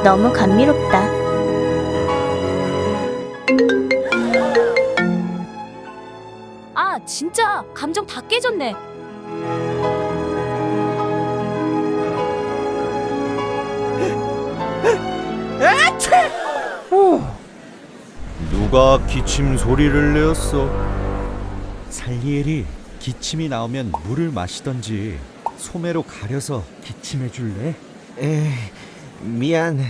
너무 감미롭다. 아, 진짜 감정 다 깨졌네. 누가 기침 소리를 내었어? 살리엘이 기침이 나오면 물을 마시던지 소매로 가려서 기침해 줄래? 미안.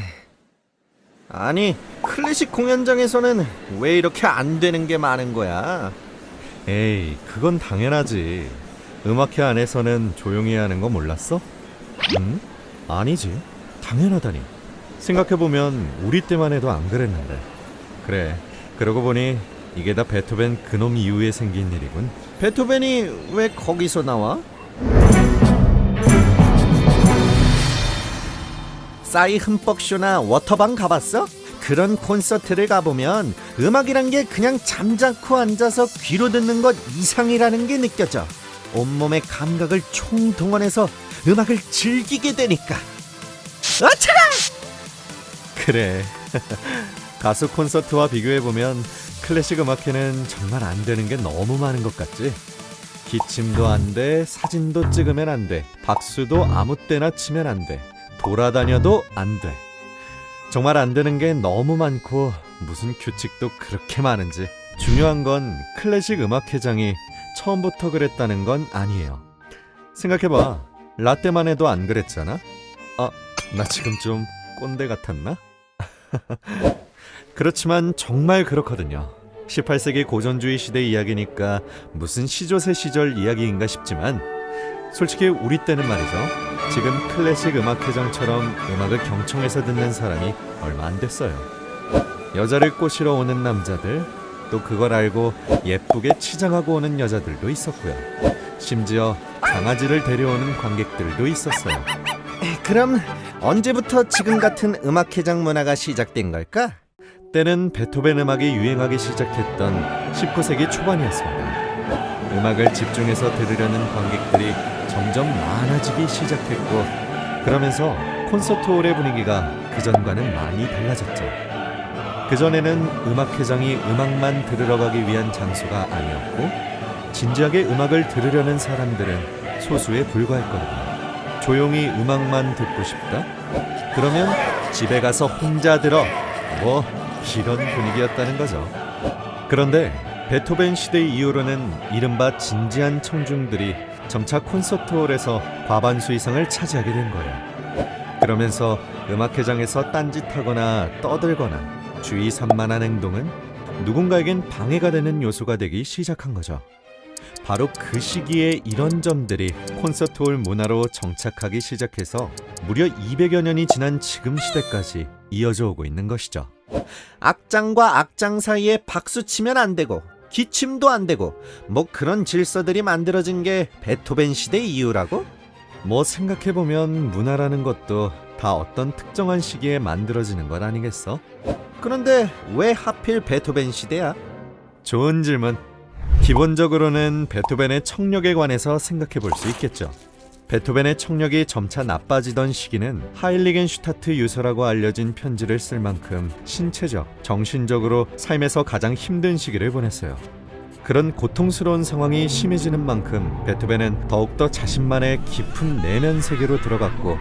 아니, 클래식 공연장에서는 왜 이렇게 안 되는 게 많은 거야? 에이, 그건 당연하지. 음악회 안에서는 조용히 하는 거 몰랐어? 응? 아니지. 당연하다니. 생각해보면 우리 때만 해도 안 그랬는데. 그래, 그러고 보니 이게 다 베토벤 그놈 이후에 생긴 일이군. 베토벤이 왜 거기서 나와? 싸이 흠뻑쇼나 워터방 가봤어? 그런 콘서트를 가보면 음악이란 게 그냥 잠자코 앉아서 귀로 듣는 것 이상이라는 게 느껴져. 온몸의 감각을 총동원해서 음악을 즐기게 되니까. 아차! 그래. 가수 콘서트와 비교해보면 클래식 음악회는 정말 안 되는 게 너무 많은 것 같지? 기침도 안 돼, 사진도 찍으면 안 돼, 박수도 아무 때나 치면 안 돼, 돌아다녀도 안 돼. 정말 안 되는 게 너무 많고 무슨 규칙도 그렇게 많은지. 중요한 건 클래식 음악회장이 처음부터 그랬다는 건 아니에요. 생각해봐. 라떼만 해도 안 그랬잖아? 아, 나 지금 좀 꼰대 같았나? 그렇지만 정말 그렇거든요. 18세기 고전주의 시대 이야기니까 무슨 시조새 시절 이야기인가 싶지만 솔직히 우리 때는 말이죠. 지금 클래식 음악회장처럼 음악을 경청해서 듣는 사람이 얼마 안 됐어요. 여자를 꼬시러 오는 남자들, 또 그걸 알고 예쁘게 치장하고 오는 여자들도 있었고요. 심지어 강아지를 데려오는 관객들도 있었어요. 그럼 언제부터 지금 같은 음악회장 문화가 시작된 걸까? 때는 베토벤 음악이 유행하기 시작했던 19세기 초반이었습니다. 음악을 집중해서 들으려는 관객들이 점점 많아지기 시작했고, 그러면서 콘서트홀의 분위기가 그전과는 많이 달라졌죠. 그전에는 음악회장이 음악만 들으러 가기 위한 장소가 아니었고, 진지하게 음악을 들으려는 사람들은 소수에 불과했거든요. 조용히 음악만 듣고 싶다? 그러면 집에 가서 혼자 들어. 뭐 이런 분위기였다는 거죠. 그런데 베토벤 시대 이후로는 이른바 진지한 청중들이 점차 콘서트홀에서 과반수 이상을 차지하게 된 거예요. 그러면서 음악회장에서 딴짓하거나 떠들거나 주의 산만한 행동은 누군가에겐 방해가 되는 요소가 되기 시작한 거죠. 바로 그 시기에 이런 점들이 콘서트홀 문화로 정착하기 시작해서 무려 200여 년이 지난 지금 시대까지 이어져 오고 있는 것이죠. 악장과 악장 사이에 박수 치면 안 되고 기침도 안 되고 뭐 그런 질서들이 만들어진 게 베토벤 시대 이후라고? 뭐 생각해보면 문화라는 것도 다 어떤 특정한 시기에 만들어지는 것 아니겠어? 그런데 왜 하필 베토벤 시대야? 좋은 질문. 기본적으로는 베토벤의 청력에 관해서 생각해 볼 수 있겠죠. 베토벤의 청력이 점차 나빠지던 시기는 하일리겐슈타트 유서라고 알려진 편지를 쓸 만큼 신체적, 정신적으로 삶에서 가장 힘든 시기를 보냈어요. 그런 고통스러운 상황이 심해지는 만큼 베토벤은 더욱더 자신만의 깊은 내면 세계로 들어갔고,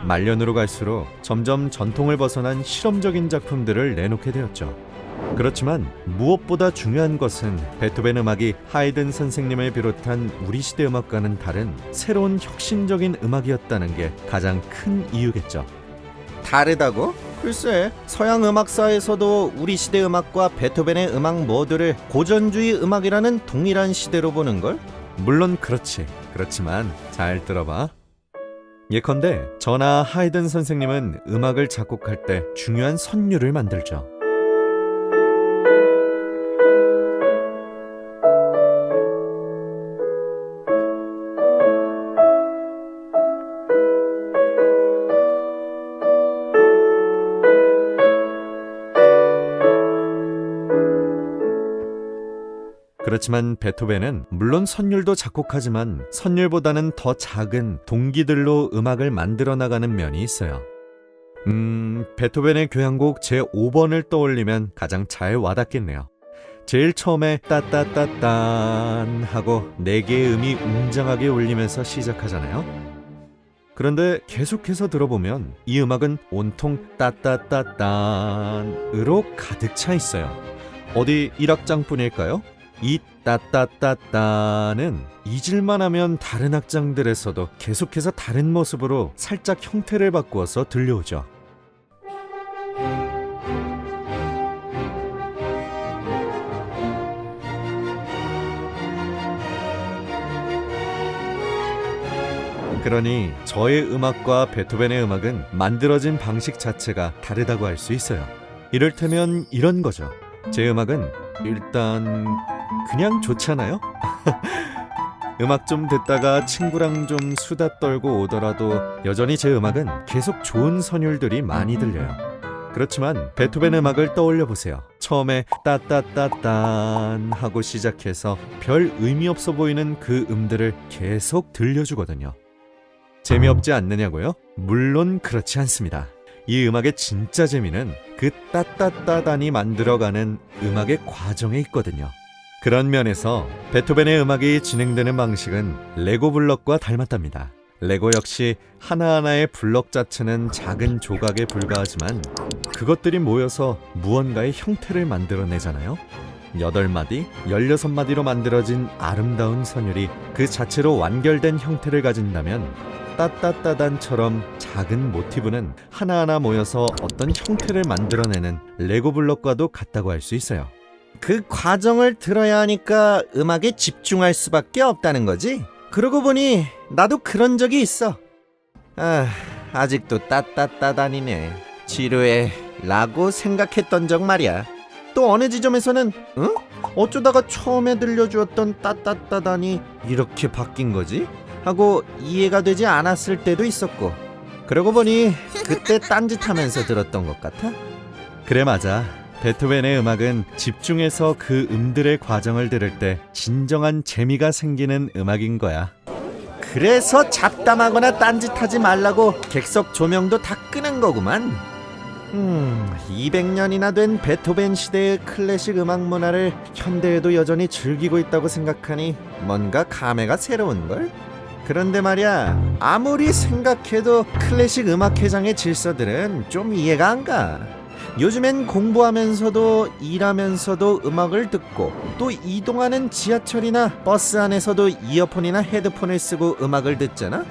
말년으로 갈수록 점점 전통을 벗어난 실험적인 작품들을 내놓게 되었죠. 그렇지만 무엇보다 중요한 것은 베토벤 음악이 하이든 선생님을 비롯한 우리 시대 음악과는 다른 새로운 혁신적인 음악이었다는 게 가장 큰 이유겠죠. 다르다고? 글쎄, 서양 음악사에서도 우리 시대 음악과 베토벤의 음악 모두를 고전주의 음악이라는 동일한 시대로 보는걸? 물론 그렇지. 그렇지만 잘 들어봐. 예컨대 저나 하이든 선생님은 음악을 작곡할 때 중요한 선율을 만들죠. 그렇지만 베토벤은 물론 선율도 작곡하지만 선율보다는 더 작은 동기들로 음악을 만들어 나가는 면이 있어요. 베토벤의 교향곡 제5번을 떠올리면 가장 잘 와닿겠네요. 제일 처음에 따따따딴 하고 4개의 음이 웅장하게 울리면서 시작하잖아요. 그런데 계속해서 들어보면 이 음악은 온통 따따따딴으로 가득 차 있어요. 어디 1악장뿐일까요? 이 따따따따는 잊을만 하면 다른 악장들에서도 계속해서 다른 모습으로 살짝 형태를 바꾸어서 들려오죠. 그러니 저의 음악과 베토벤의 음악은 만들어진 방식 자체가 다르다고 할 수 있어요. 이를테면 이런 거죠. 제 음악은 일단 그냥 좋잖아요? 음악 좀 듣다가 친구랑 좀 수다 떨고 오더라도 여전히 제 음악은 계속 좋은 선율들이 많이 들려요. 그렇지만 베토벤 음악을 떠올려 보세요. 처음에 따따따딴 하고 시작해서 별 의미 없어 보이는 그 음들을 계속 들려주거든요. 재미없지 않느냐고요? 물론 그렇지 않습니다. 이 음악의 진짜 재미는 그 따따따단이 만들어가는 음악의 과정에 있거든요. 그런 면에서 베토벤의 음악이 진행되는 방식은 레고 블럭과 닮았답니다. 레고 역시 하나하나의 블럭 자체는 작은 조각에 불과하지만 그것들이 모여서 무언가의 형태를 만들어내잖아요. 8마디, 16마디로 만들어진 아름다운 선율이 그 자체로 완결된 형태를 가진다면 따따따단처럼 작은 모티브는 하나하나 모여서 어떤 형태를 만들어내는 레고 블럭과도 같다고 할 수 있어요. 그 과정을 들어야 하니까 음악에 집중할 수밖에 없다는 거지? 그러고 보니 나도 그런 적이 있어. 아직도 따따따단이네. 지루해 라고 생각했던 적 말이야. 또 어느 지점에서는 응? 어쩌다가 처음에 들려주었던 따따따단이 이렇게 바뀐 거지? 하고 이해가 되지 않았을 때도 있었고, 그러고 보니 그때 딴짓하면서 들었던 것 같아. 그래, 맞아. 베토벤의 음악은 집중해서 그 음들의 과정을 들을 때 진정한 재미가 생기는 음악인 거야. 그래서 잡담하거나 딴짓하지 말라고 객석 조명도 다 끄는 거구만. 200년이나 된 베토벤 시대의 클래식 음악 문화를 현대에도 여전히 즐기고 있다고 생각하니 뭔가 감회가 새로운걸? 그런데 말이야, 아무리 생각해도 클래식 음악회장의 질서들은 좀 이해가 안 가. 요즘엔 공부하면서도 일하면서도 음악을 듣고, 또 이동하는 지하철이나 버스 안에서도 이어폰이나 헤드폰을 쓰고 음악을 듣잖아?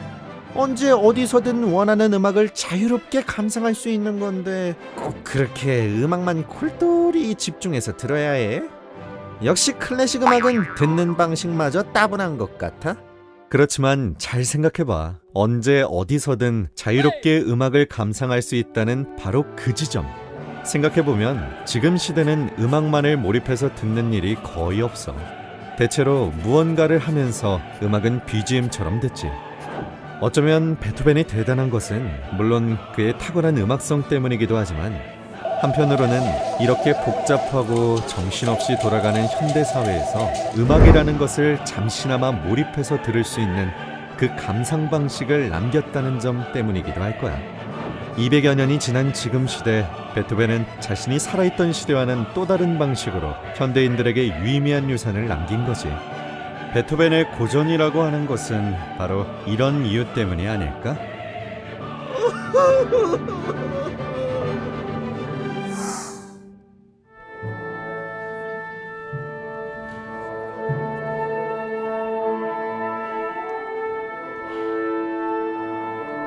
언제 어디서든 원하는 음악을 자유롭게 감상할 수 있는 건데 꼭 그렇게 음악만 콜똘히 집중해서 들어야 해? 역시 클래식 음악은 듣는 방식마저 따분한 것 같아. 그렇지만 잘 생각해봐. 언제 어디서든 자유롭게 음악을 감상할 수 있다는 바로 그 지점. 생각해보면 지금 시대는 음악만을 몰입해서 듣는 일이 거의 없어. 대체로 무언가를 하면서 음악은 BGM처럼 듣지. 어쩌면 베토벤이 대단한 것은 물론 그의 탁월한 음악성 때문이기도 하지만, 한편으로는 이렇게 복잡하고 정신없이 돌아가는 현대사회에서 음악이라는 것을 잠시나마 몰입해서 들을 수 있는 그 감상 방식을 남겼다는 점 때문이기도 할 거야. 200여 년이 지난 지금 시대, 베토벤은 자신이 살아있던 시대와는 또 다른 방식으로 현대인들에게 유의미한 유산을 남긴 거지. 베토벤의 고전이라고 하는 것은 바로 이런 이유 때문이 아닐까?